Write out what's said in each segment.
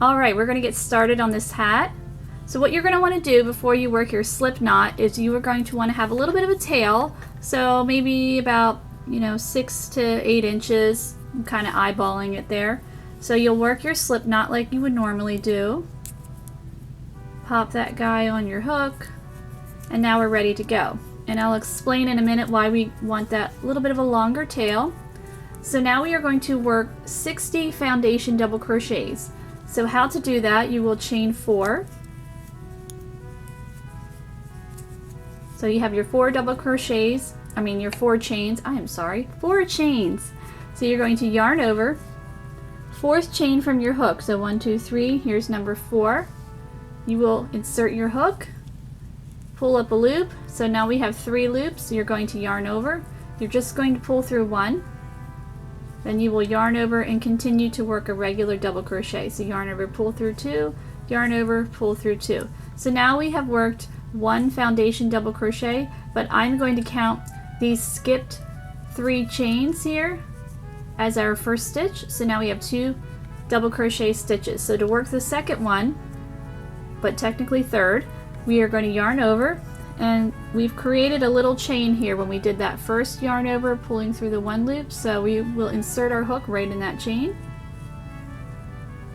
Alright, we're going to get started on this hat. So what you're going to want to do before you work your slip knot is you are going to want to have a little bit of a tail, so maybe about 6 to 8 inches. I'm kind of eyeballing it there. So you'll work your slip knot like you would normally do. Pop that guy on your hook, and now we're ready to go. And I'll explain in a minute why we want that little bit of a longer tail. So now we are going to work 60 foundation double crochets. So how to do that, you will chain 4. So you have your 4 double crochets, your 4 chains, 4 chains. So you're going to yarn over, 4th chain from your hook. So 1, 2, 3, here's number 4. You will insert your hook, pull up a loop. So now we have 3 loops. So you're going to yarn over. You're just going to pull through 1. Then you will yarn over and continue to work a regular double crochet. So yarn over, pull through 2, yarn over, pull through 2. So now we have worked 1 foundation double crochet, but I'm going to count these skipped 3 chains here as our first stitch. So now we have 2 double crochet stitches. So to work the second one, but technically third, we are going to yarn over, and we've created a little chain here when we did that first yarn over, pulling through the 1 loop. So we will insert our hook right in that chain,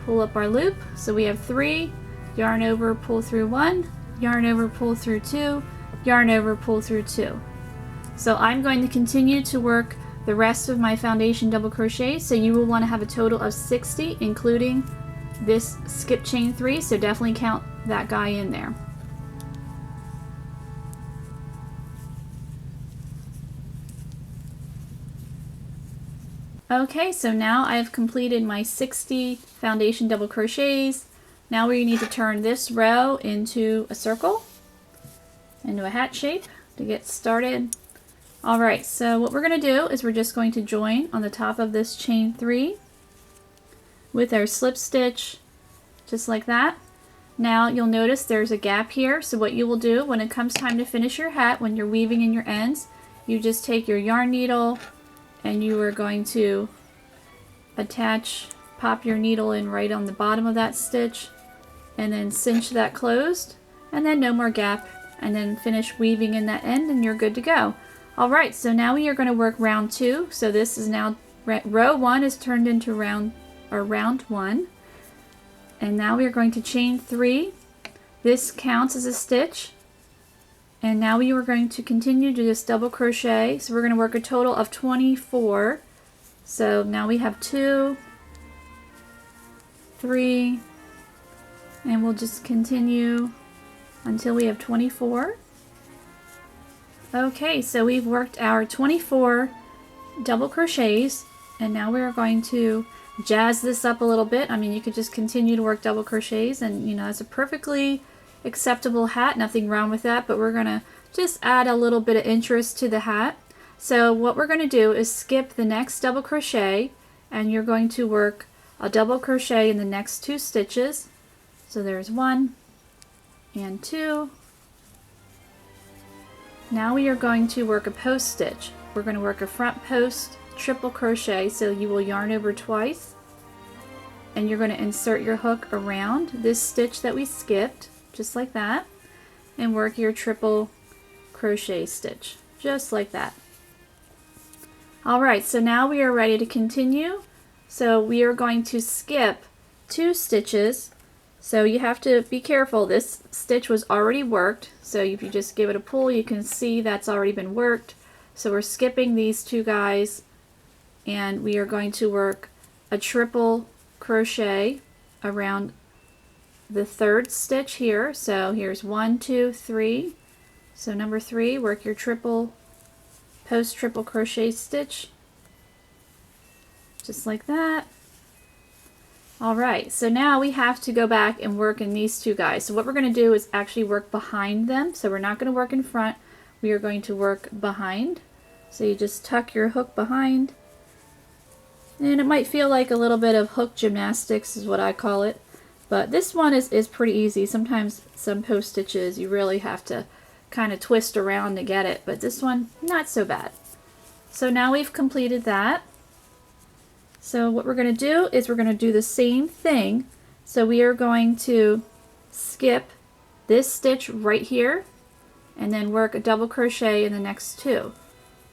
pull up our loop. So we have 3, yarn over, pull through 1, yarn over, pull through 2, yarn over, pull through 2. So I'm going to continue to work the rest of my foundation double crochet. So you will want to have a total of 60, including this skip chain 3. So definitely count that guy in there. Okay, so now I've completed my 60 foundation double crochets. Now we need to turn this row into a circle, into a hat shape to get started. Alright, so what we're going to do is we're just going to join on the top of this chain 3 with our slip stitch, just like that. Now you'll notice there's a gap here, so what you will do when it comes time to finish your hat, when you're weaving in your ends, you just take your yarn needle and you are going to pop your needle in right on the bottom of that stitch, and then cinch that closed, and then no more gap, and then finish weaving in that end, and you're good to go. Alright, so now we are going to work round 2. So this is now row 1 is turned into round 1, and now we are going to chain 3. This counts as a stitch, and now we are going to continue to just double crochet. So we're going to work a total of 24. So now we have 2, 3, and we'll just continue until we have 24. Okay, so we've worked our 24 double crochets, and now we're going to jazz this up a little bit. You could just continue to work double crochets, and it's a perfectly acceptable hat, nothing wrong with that, but we're gonna just add a little bit of interest to the hat. So what we're going to do is skip the next double crochet, and you're going to work a double crochet in the next 2 stitches. So there's 1 and 2. Now we are going to work a post stitch. We're going to work a front post triple crochet, so you will yarn over twice, and you're going to insert your hook around this stitch that we skipped, just like that, and work your triple crochet stitch, just like that. Alright, so now we are ready to continue. So we are going to skip 2 stitches. So you have to be careful. This stitch was already worked, so if you just give it a pull, you can see that's already been worked. So we're skipping these 2 guys, and we are going to work a triple crochet around the 3rd stitch here. So here's 1, 2, 3. So number 3, work your post triple crochet stitch, just like that. Alright, so now we have to go back and work in these 2 guys. So what we're going to do is actually work behind them. So we're not going to work in front, we are going to work behind. So you just tuck your hook behind, and it might feel like a little bit of hook gymnastics is what I call it, but this one is pretty easy. Sometimes some post stitches you really have to kind of twist around to get it, but this one, not so bad. So now we've completed that. So what we're going to do is we're going to do the same thing. So we are going to skip this stitch right here and then work a double crochet in the next two.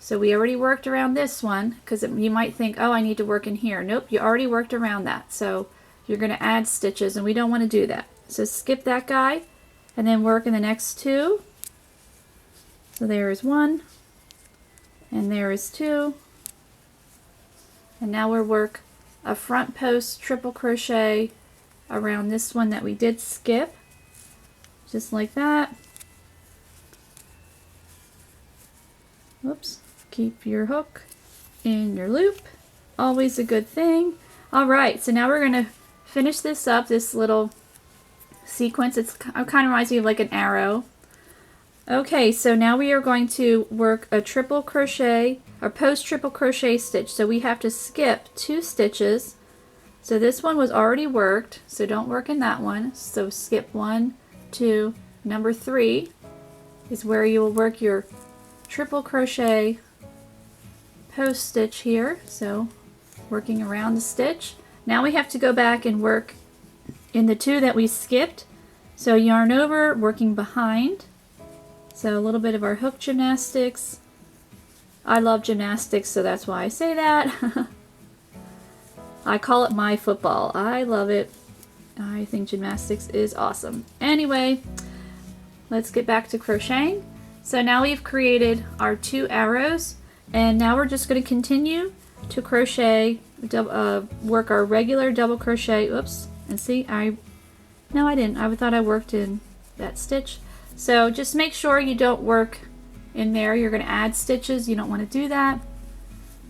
So we already worked around this one, because you might think, oh, I need to work in here. Nope, you already worked around that. So you're going to add stitches, and we don't want to do that. So skip that guy and then work in the next two. So there is one, and there is two. And now we'll work a front post triple crochet around this one that we did skip, just like that. Whoops. Keep your hook in your loop. Always a good thing. Alright, so now we're going to finish this up, this little sequence. It kind of reminds me of like an arrow. Okay, so now we are going to work a triple crochet, or post triple crochet stitch. So we have to skip 2 stitches. So this one was already worked, so don't work in that one. So skip 1, 2, number 3 is where you will work your triple crochet post stitch here. So working around the stitch. Now we have to go back and work in the 2 that we skipped. So yarn over, working behind. So a little bit of our hook gymnastics. I love gymnastics, so that's why I say that. I call it my football. I love it. I think gymnastics is awesome. Anyway, let's get back to crocheting. So now we've created our 2 arrows, and now we're just going to continue to crochet, work our regular double crochet. Oops, and see, no, I didn't. I thought I worked in that stitch. So just make sure you don't work in there. You're going to add stitches. You don't want to do that.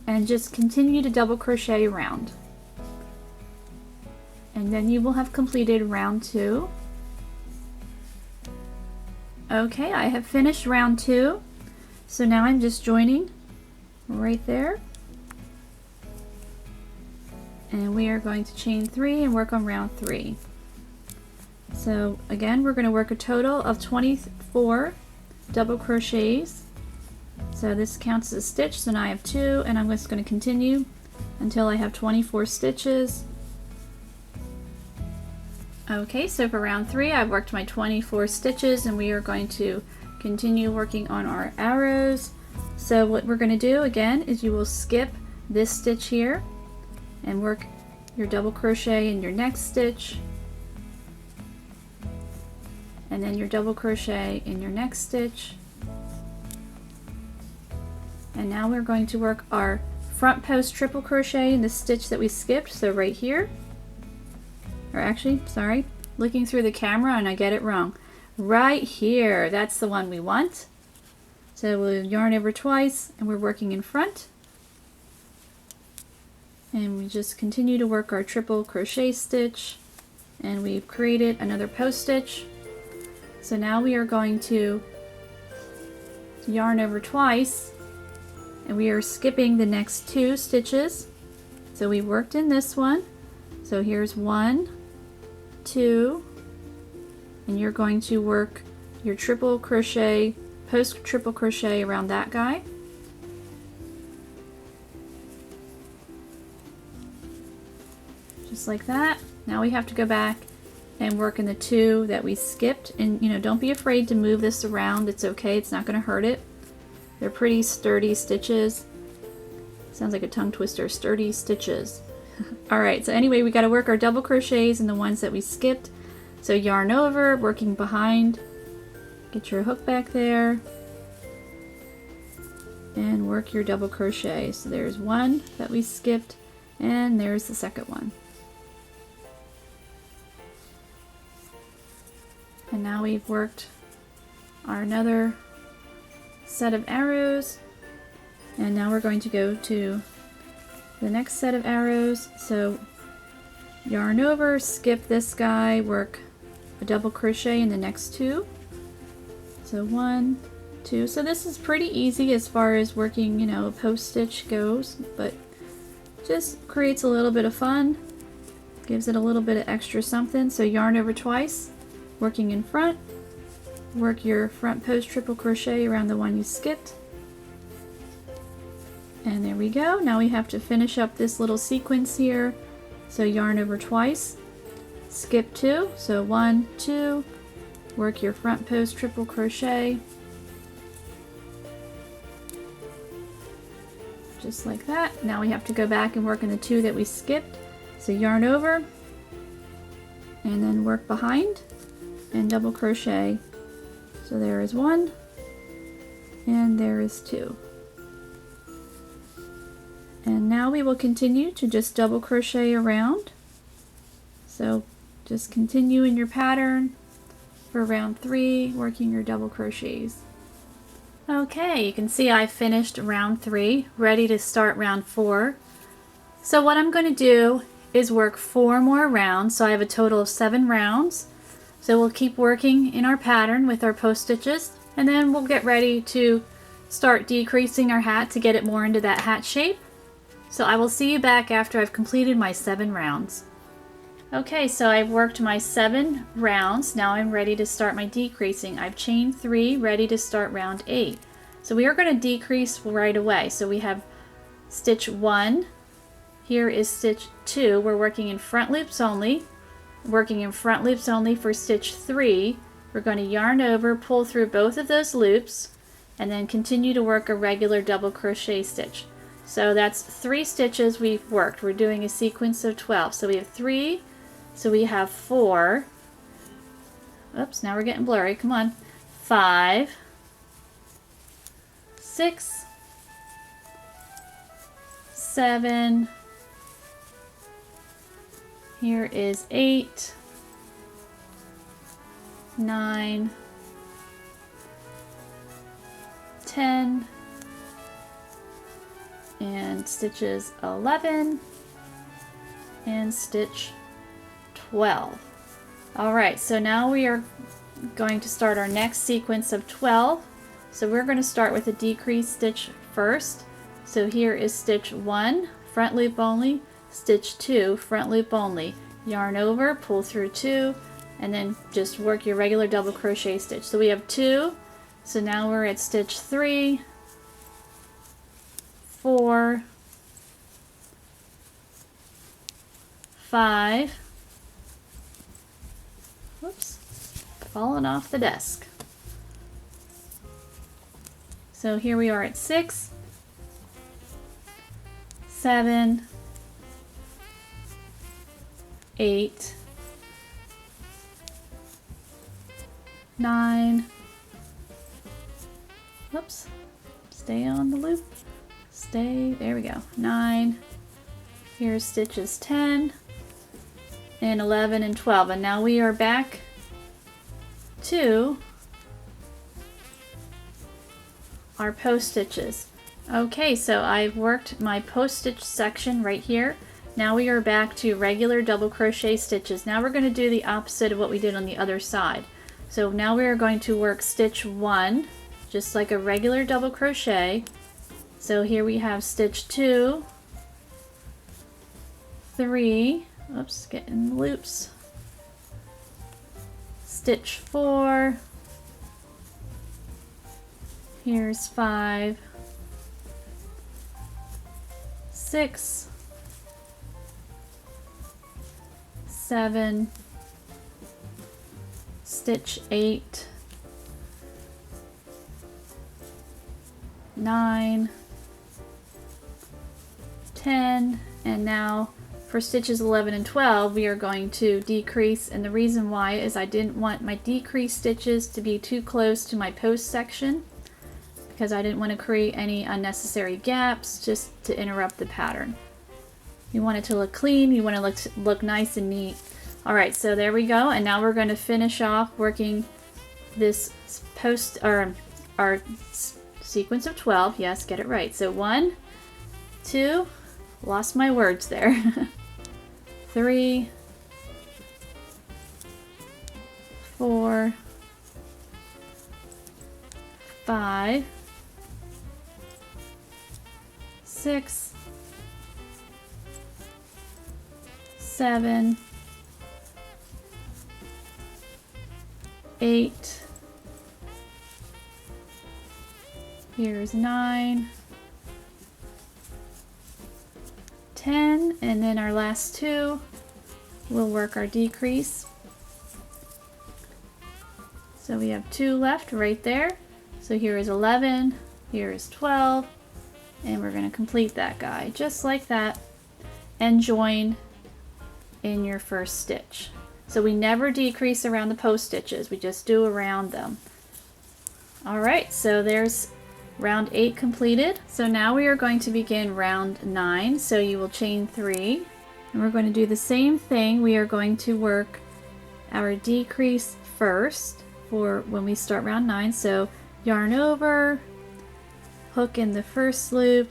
And just continue to double crochet around. And then you will have completed round 2. Okay, I have finished round 2. So now I'm just joining right there. And we are going to chain 3 and work on round 3. So again, we're going to work a total of 24 double crochets. So this counts as a stitch, so now I have 2, and I'm just going to continue until I have 24 stitches. Okay, so for round 3 I've worked my 24 stitches, and we are going to continue working on our arrows. So what we're going to do again is you will skip this stitch here and work your double crochet in your next stitch, and then your double crochet in your next stitch. And now we're going to work our front post triple crochet in the stitch that we skipped, so right here, or actually, sorry, looking through the camera and I get it wrong. Right here, that's the one we want. So we'll yarn over twice, and we're working in front. And we just continue to work our triple crochet stitch, and we've created another post stitch. So now we are going to yarn over twice, and we are skipping the next 2 stitches. So we worked in this one. So here's 1, 2, and you're going to work your triple crochet, post triple crochet around that guy. Just like that. Now we have to go back and work in the 2 that we skipped, and don't be afraid to move this around. It's okay, it's not going to hurt it. They're pretty sturdy stitches. Sounds like a tongue twister, sturdy stitches. Alright, so anyway, we got to work our double crochets in the ones that we skipped. So yarn over, working behind, get your hook back there, and work your double crochet. So there's 1 that we skipped, and there's the second one. And now we've worked our another set of arrows, and now we're going to go to the next set of arrows. So yarn over, skip this guy, work a double crochet in the next 2. So 1, 2. So this is pretty easy as far as working, a post stitch goes, but just creates a little bit of fun, gives it a little bit of extra something. So yarn over twice, working in front, work your front post triple crochet around the one you skipped, and there we go. Now we have to finish up this little sequence here. So yarn over twice, skip 2, so 1, 2, work your front post triple crochet, just like that. Now we have to go back and work in the 2 that we skipped, so yarn over and then work behind and double crochet. So there is 1 and there is 2. And now we will continue to just double crochet around. So just continue in your pattern for round 3, working your double crochets. Okay, you can see I finished round 3, ready to start round 4. So what I'm going to do is work 4 more rounds, so I have a total of 7 rounds. So we'll keep working in our pattern with our post stitches, and then we'll get ready to start decreasing our hat to get it more into that hat shape. So I will see you back after I've completed my 7 rounds. Okay, so I've worked my 7 rounds. Now I'm ready to start my decreasing. I've chained 3, ready to start round 8. So we are going to decrease right away. So we have stitch 1. Here is stitch 2. We're working in front loops only. Working in front loops only for stitch 3. We're going to yarn over, pull through both of those loops, and then continue to work a regular double crochet stitch. So that's 3 stitches we've worked. We're doing a sequence of 12. So we have 3, so we have 4. Oops, now we're getting blurry. Come on. 5, 6, 7. Here is 8, 9, 10, and stitches 11 and stitch 12. Alright, so now we are going to start our next sequence of 12. So we're going to start with a decrease stitch first. So here is stitch 1, front loop only, stitch 2, front loop only, yarn over, pull through 2, and then just work your regular double crochet stitch. So we have 2, so now we're at stitch 3, 4, 5, whoops, falling off the desk. So here we are at 6, 7, 8, 9, whoops, stay on the loop, there we go, 9, here's stitches 10, and 11 and 12, and now we are back to our post stitches. Okay, so I've worked my post stitch section right here. Now we are back to regular double crochet stitches. Now we're going to do the opposite of what we did on the other side. So now we are going to work stitch 1 just like a regular double crochet. So here we have stitch 2, 3, oops, getting the loops, stitch 4, here's 5, 6, 7, stitch 8, 9, 10, and now for stitches 11 and 12 we are going to decrease, and the reason why is I didn't want my decrease stitches to be too close to my post section because I didn't want to create any unnecessary gaps just to interrupt the pattern. You want it to look clean, you want it to look nice and neat. Alright, so there we go, and now we're going to finish off working this post, or our sequence of 12, yes, get it right. So 1, 2, lost my words there, 3, 4, 5, 6, 7, 8, here's 9, 10, and then our last 2, we'll work our decrease. So we have 2 left right there. So here is 11, here is 12, and we're going to complete that guy just like that and join in your first stitch. So we never decrease around the post stitches, we just do around them. Alright, so there's round 8 completed. So now we are going to begin round 9. So you will chain 3, and we're going to do the same thing. We are going to work our decrease first for when we start round 9. So yarn over, hook in the first loop,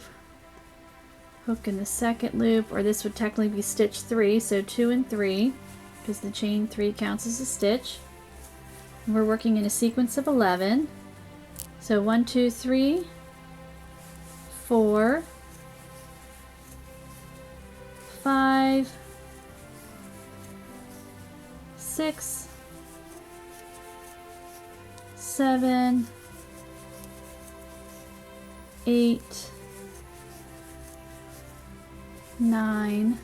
hook in the second loop, or this would technically be stitch 3, so 2 and 3, because the chain 3 counts as a stitch. And we're working in a sequence of 11. So 1, 2, 3, 4, 5, 6, 7, 8, 9,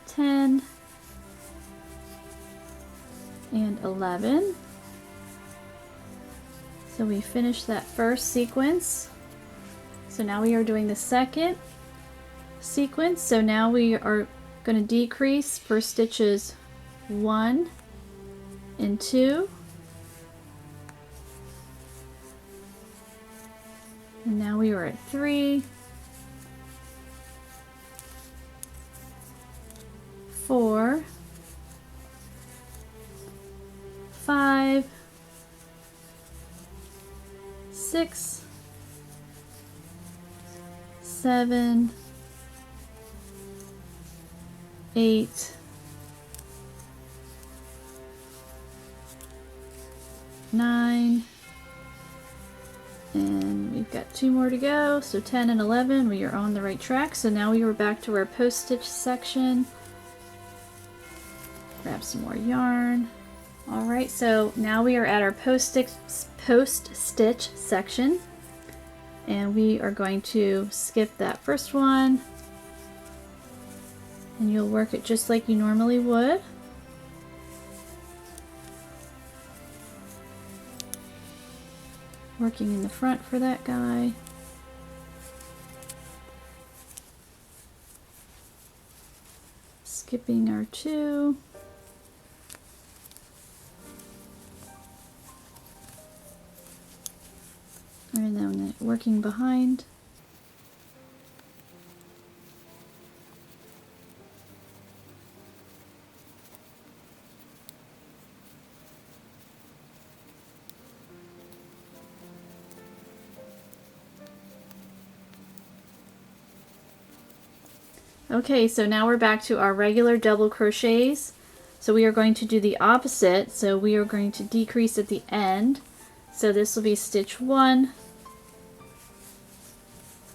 10, and 11. So we finished that first sequence. So now we are doing the second sequence. So now we are going to decrease for stitches 1 and 2. And now we are at 3, 4, 5, 6, 7, 8, 9, and we've got 2 more to go, so 10 and 11. We are on the right track. So now we are back to our post stitch section. Grab some more yarn. Alright, so now we are at our post stitch section, and we are going to skip that first one, and you'll work it just like you normally would. Working in the front for that guy. Skipping our 2. And then working behind. Okay, so now we're back to our regular double crochets. So we are going to do the opposite. So we are going to decrease at the end. So this will be stitch 1,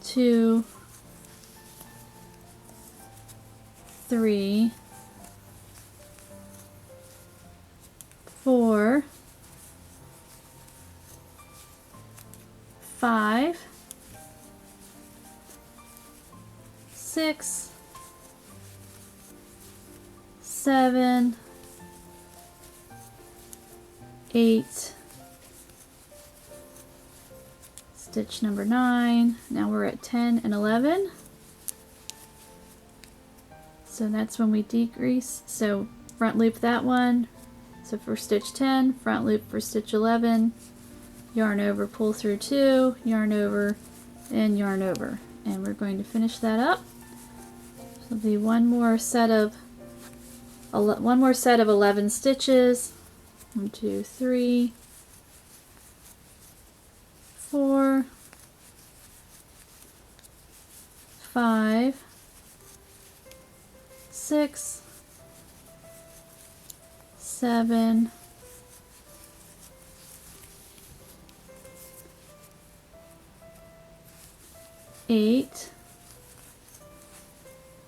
2, 3, 4, 5, 6, 7, 8, stitch number 9. Now we're at 10 and 11. So that's when we decrease. So front loop that one. So for stitch 10, front loop for stitch 11, yarn over, pull through 2, yarn over, and yarn over. And we're going to finish that up. So it'll be one more set of 11 stitches. 1, 2, 3, 4, 5, 6, 7, 8,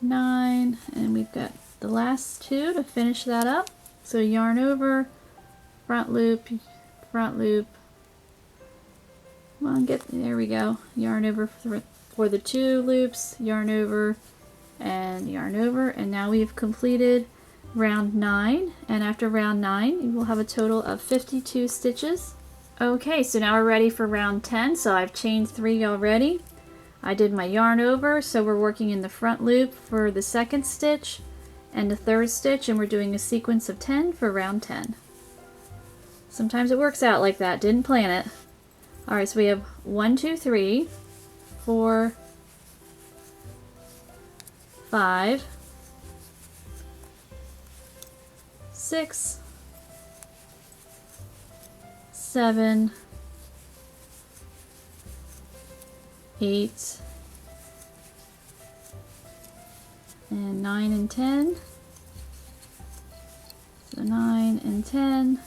9, and we've got the last 2 to finish that up. So yarn over, front loop, come on, there we go, yarn over for the 2 loops, yarn over, and yarn over, and now we've completed round 9, and after round 9 you will have a total of 52 stitches. Okay, so now we're ready for round 10. So I've chained 3 already. I did my yarn over, so we're working in the front loop for the second stitch and the third stitch, and we're doing a sequence of 10 for round 10. Sometimes it works out like that, didn't plan it. Alright, so we have 1, 2, 3, 4, 5, 6, 7, 8, and 9 and 10. So 9 and 10.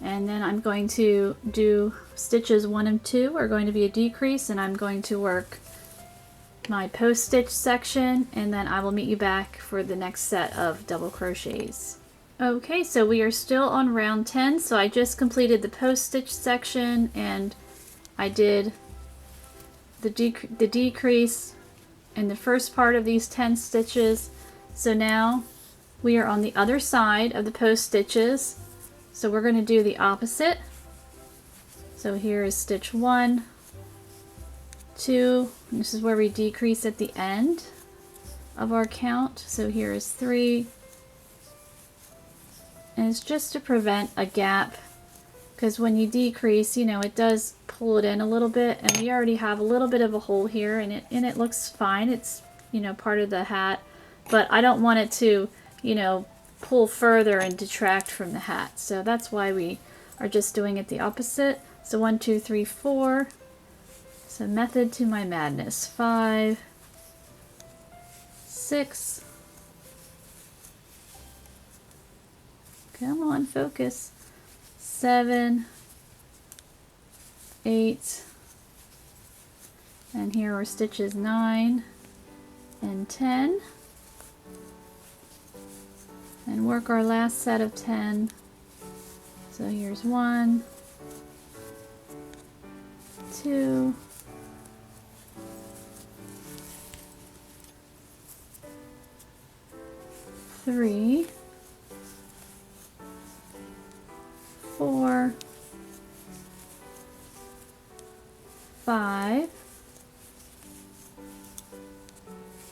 And then I'm going to do stitches 1 and 2 are going to be a decrease, and I'm going to work my post stitch section, and then I will meet you back for the next set of double crochets. Okay, so we are still on round 10. So I just completed the post stitch section, and I did the decrease in the first part of these 10 stitches. So now we are on the other side of the post stitches. So we're going to do the opposite. So here is stitch 1, 2, and this is where we decrease at the end of our count. So here is 3, and it's just to prevent a gap, because when you decrease, you know, it does pull it in a little bit, and we already have a little bit of a hole here, and it looks fine. It's, you know, part of the hat, but I don't want it to, you know, pull further and detract from the hat. So that's why we are just doing it the opposite. So 1, 2, 3, 4. So method to my madness. 5, 6. Come on, focus. 7, 8, and here are stitches 9 and 10. And work our last set of 10. So here's 1, 2, 3, 4, 5,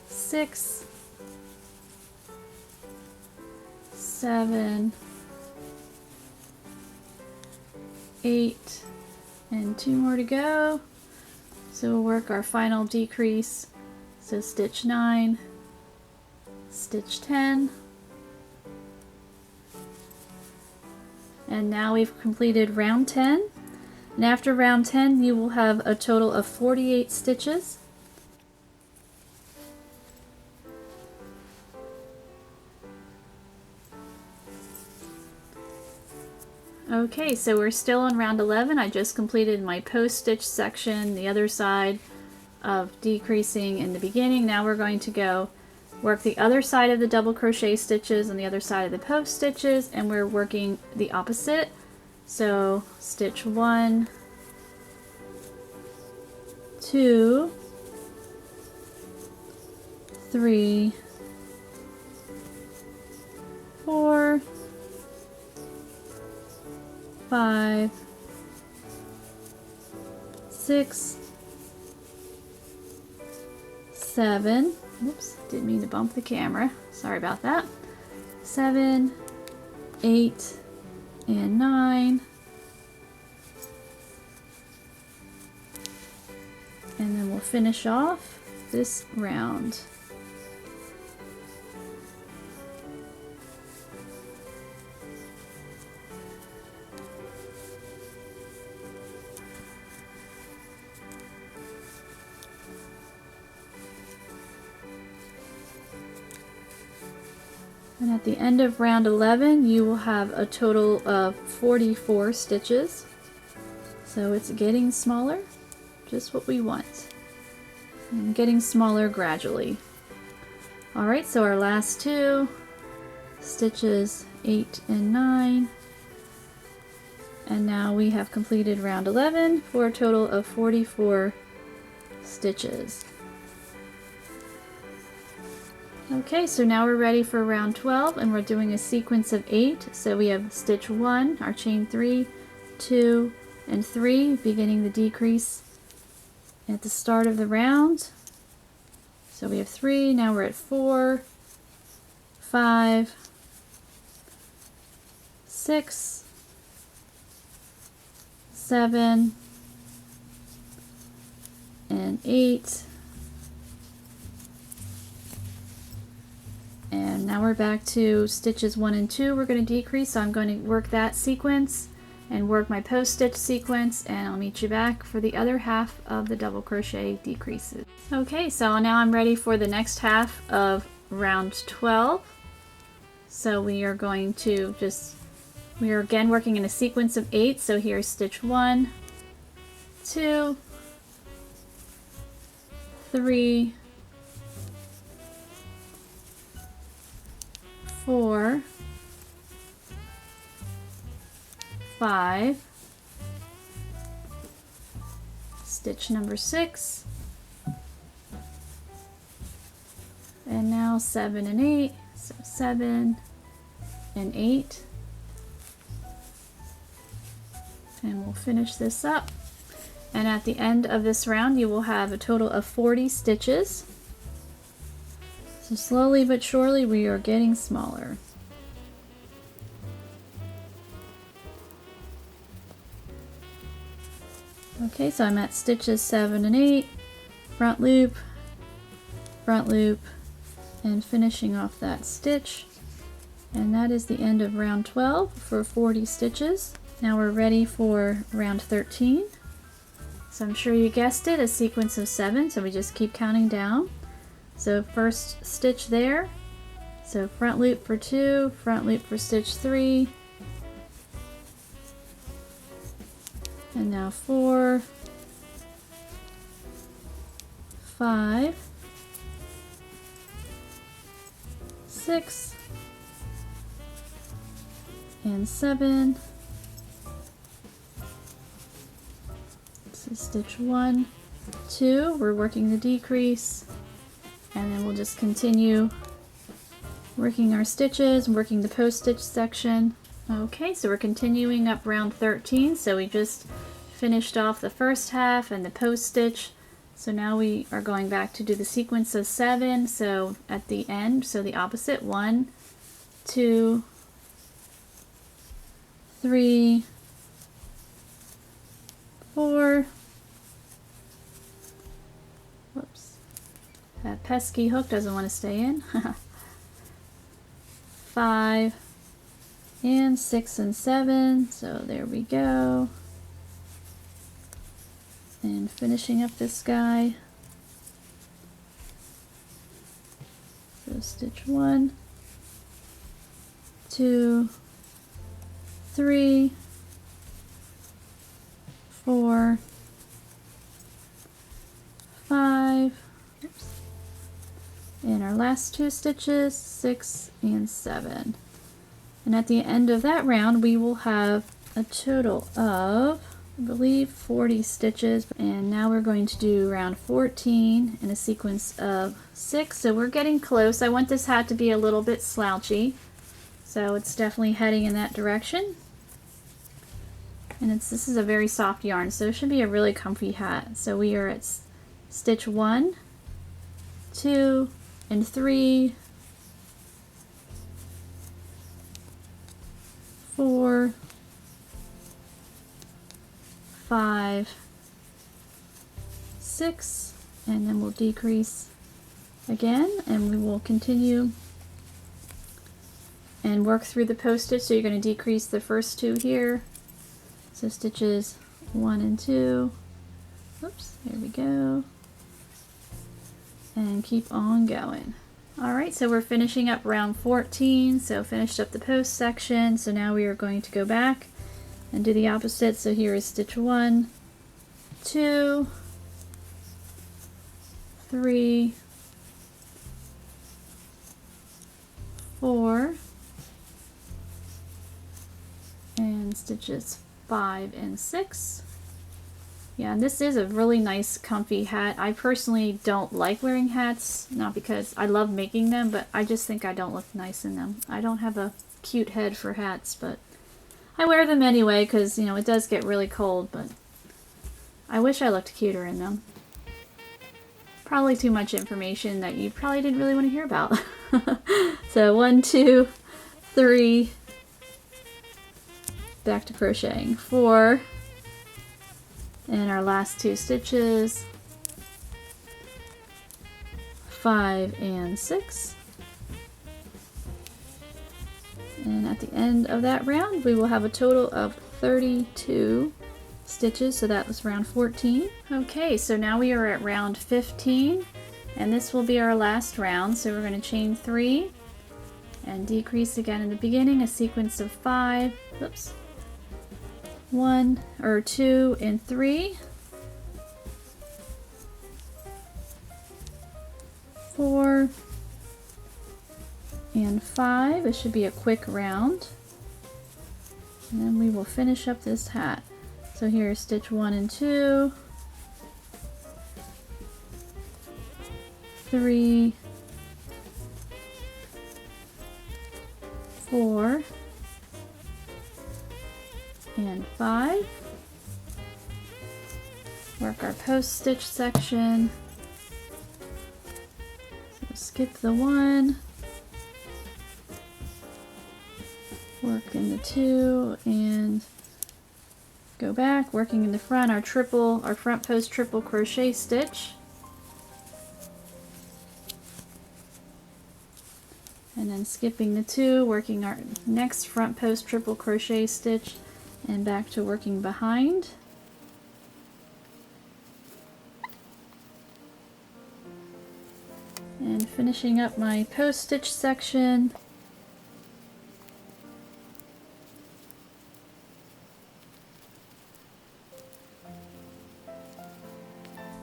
6, 7, 8, and 2 more to go. So we'll work our final decrease. So stitch 9, stitch 10, and now we've completed round 10. And after round 10 you will have a total of 48 stitches. Okay, so we're still on round 11. I just completed my post stitch section, the other side of decreasing in the beginning. Now we're going to go work the other side of the double crochet stitches on the other side of the post stitches, and we're working the opposite. So stitch 1, 2, 3, 4, 5, 6, 7, oops, didn't mean to bump the camera, sorry about that, 7, 8, and 9, and then we'll finish off this round. And at the end of round 11, you will have a total of 44 stitches. So it's getting smaller, just what we want. And getting smaller gradually. Alright, so our last two, stitches 8 and 9. And now we have completed round 11 for a total of 44 stitches. Okay, so now we're ready for round 12 and we're doing a sequence of 8. So we have stitch 1, our chain 3, 2, and 3, beginning the decrease at the start of the round. So we have 3, now we're at 4, 5, 6, 7, and 8. And now we're back to stitches 1 and 2. We're going to decrease, so I'm going to work that sequence and work my post stitch sequence, and I'll meet you back for the other half of the double crochet decreases. Okay, so now I'm ready for the next half of round 12. So we are going to we are again working in a sequence of 8. So here's stitch 1, 2, 3, 4, 5, stitch number 6, and now 7 and 8, so 7 and 8, and we'll finish this up, and at the end of this round you will have a total of 40 stitches. So slowly but surely we are getting smaller. Okay, so I'm at stitches 7 and 8, front loop, and finishing off that stitch. And that is the end of round 12 for 40 stitches. Now we're ready for round 13. So I'm sure you guessed it, a sequence of 7, so we just keep counting down. So first stitch there, so front loop for 2, front loop for stitch 3, and now 4, 5, 6, and 7. This is stitch 1, 2, we're working the decrease. And then we'll just continue working our stitches, working the post stitch section. Okay, so we're continuing up round 13. So we just finished off the first half and the post stitch. So now we are going back to do the sequence of 7. So at the end, so the opposite, 1, 2, 3, 4. Whoops. That pesky hook doesn't want to stay in. 5 and 6 and 7. So there we go. And finishing up this guy. So stitch 1, 2, 3, 4, 5. Oops. And our last 2 stitches, 6 and 7. And at the end of that round we will have a total of, I believe, 40 stitches. And now we're going to do round 14 in a sequence of 6. So we're getting close. I want this hat to be a little bit slouchy, so it's definitely heading in that direction. And this is a very soft yarn, so it should be a really comfy hat. So we are at stitch 1, 2, and 3, 4, 5, 6, and then we'll decrease again, and we will continue and work through the post stitch. So you're going to decrease the first 2 here, so stitches 1 and 2. Oops, there we go. And keep on going. Alright, so we're finishing up round 14, so finished up the post section. So now we are going to go back and do the opposite. So here is stitch 1, 2, 3, 4, and stitches 5 and 6. Yeah, and this is a really nice comfy hat. I personally don't like wearing hats, not because I love making them, but I just think I don't look nice in them. I don't have a cute head for hats, but I wear them anyway because, you know, it does get really cold, but I wish I looked cuter in them. Probably too much information that you probably didn't really want to hear about. So 1, 2, 3, back to crocheting, 4, and our last 2 stitches, 5 and 6. And at the end of that round, we will have a total of 32 stitches, so that was round 14. Okay, so now we are at round 15, and this will be our last round. So we're going to chain 3 and decrease again in the beginning, a sequence of 5, oops, 1 or 2 and 3, 4 and 5. It should be a quick round, and then we will finish up this hat. So here's stitch 1 and 2, 3, 4, and 5. Work our post stitch section. So skip the 1, work in the 2, and go back, working in the front, our front post triple crochet stitch. And then skipping the 2, working our next front post triple crochet stitch, and back to working behind. And finishing up my post stitch section.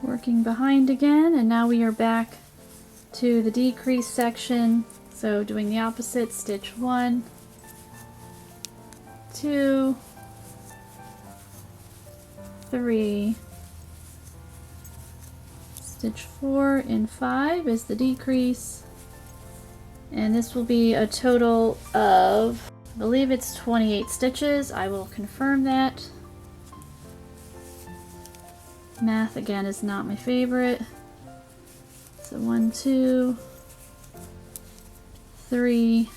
Working behind again, and now we are back to the decrease section. So doing the opposite, stitch 1, 2, 3, stitch 4 and 5 is the decrease, and this will be a total of, I believe it's 28 stitches. I will confirm that. Math again is not my favorite. So 1, 2, 3,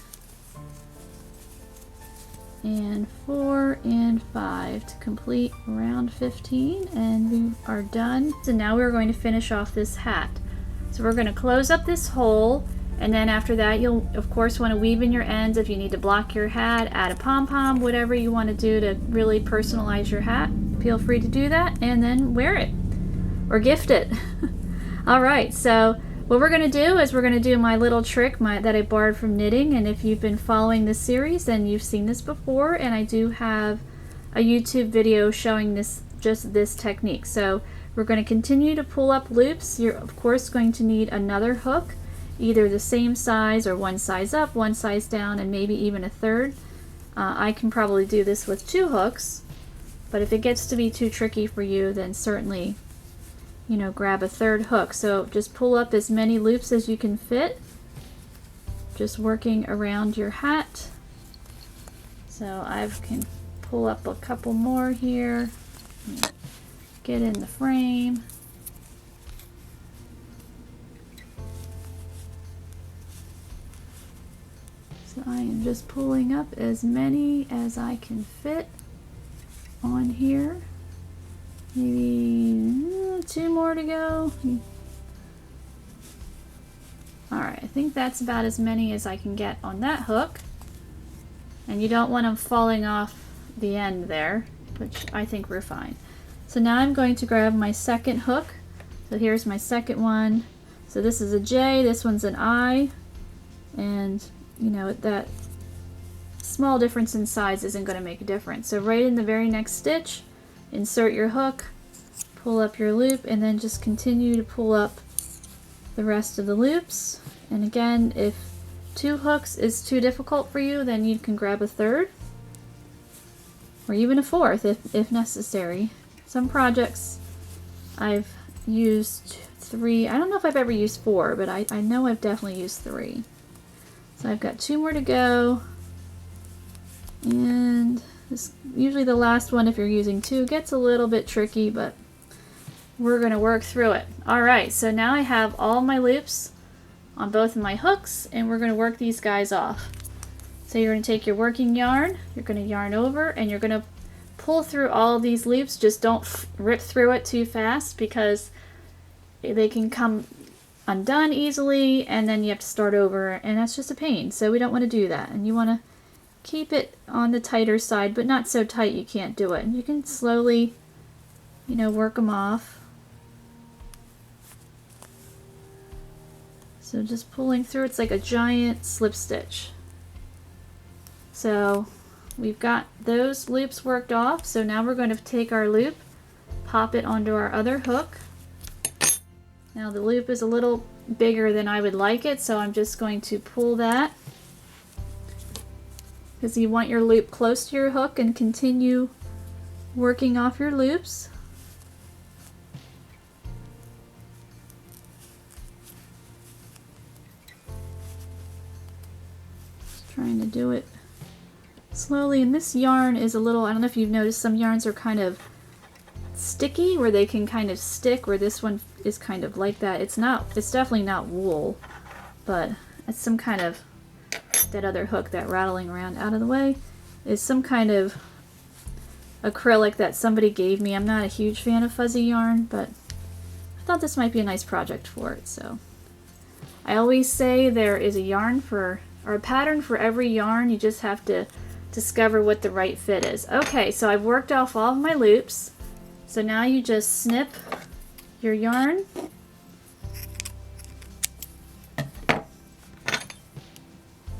and 4 and 5 to complete round 15, and we are done. So now we're going to finish off this hat. So we're going to close up this hole, and then after that you'll of course want to weave in your ends. If you need to block your hat, add a pom-pom, whatever you want to do to really personalize your hat, feel free to do that, and then wear it or gift it. Alright, so what we're going to do is we're going to do my little trick that I borrowed from knitting, and if you've been following this series then you've seen this before, and I do have a YouTube video showing just this technique. So we're going to continue to pull up loops. You're of course going to need another hook, either the same size or one size up, one size down, and maybe even a third. I can probably do this with 2 hooks, but if it gets to be too tricky for you, then certainly, you know, grab a third hook. So just pull up as many loops as you can fit, just working around your hat. So I can pull up a couple more here, get in the frame. So I am just pulling up as many as I can fit on here. Maybe 2 more to go. Alright, I think that's about as many as I can get on that hook. And you don't want them falling off the end there, which I think we're fine. So now I'm going to grab my second hook. So here's my second one. So this is a J, this one's an I, and you know, that small difference in size isn't going to make a difference. So right in the very next stitch, insert your hook, pull up your loop, and then just continue to pull up the rest of the loops. And again, if 2 hooks is too difficult for you, then you can grab a third or even a fourth if necessary. Some projects I've used 3. I don't know if I've ever used 4, but I know I've definitely used 3. So I've got 2 more to go. And this, usually the last one, if you're using 2, gets a little bit tricky, but we're going to work through it. Alright, so now I have all my loops on both of my hooks, and we're going to work these guys off. So you're going to take your working yarn, you're going to yarn over, and you're going to pull through all of these loops. Just don't rip through it too fast because they can come undone easily, and then you have to start over, and that's just a pain. So we don't want to do that, and you want to keep it on the tighter side, but not so tight you can't do it. And you can slowly, you know, work them off. So just pulling through, it's like a giant slip stitch. So we've got those loops worked off. So now we're going to take our loop, pop it onto our other hook. Now the loop is a little bigger than I would like it, so I'm just going to pull that, because you want your loop close to your hook, and continue working off your loops. Just trying to do it slowly, and this yarn is a little, I don't know if you've noticed, some yarns are kind of sticky where they can kind of stick, where this one is kind of like that. It's definitely not wool, but it's some kind of, that other hook, that rattling around out of the way, is some kind of acrylic that somebody gave me. I'm not a huge fan of fuzzy yarn, but I thought this might be a nice project for it. So I always say there is a yarn for, or a pattern for every yarn. You just have to discover what the right fit is. Okay, so I've worked off all of my loops. So now you just snip your yarn,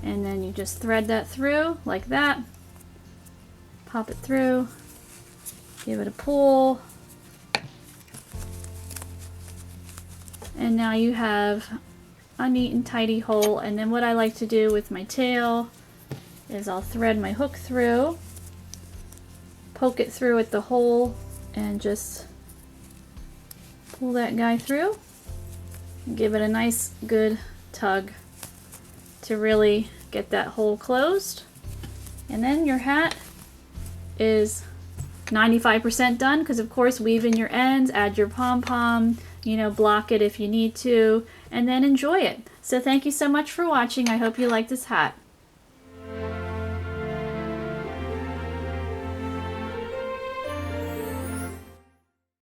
and then you just thread that through like that, pop it through, give it a pull, and now you have a neat and tidy hole. And then what I like to do with my tail is I'll thread my hook through, poke it through at the hole, and just pull that guy through and give it a nice good tug to really get that hole closed. And then your hat is 95% done, because of course weave in your ends, add your pom-pom, you know, block it if you need to, and then enjoy it. So thank you so much for watching. I hope you like this hat.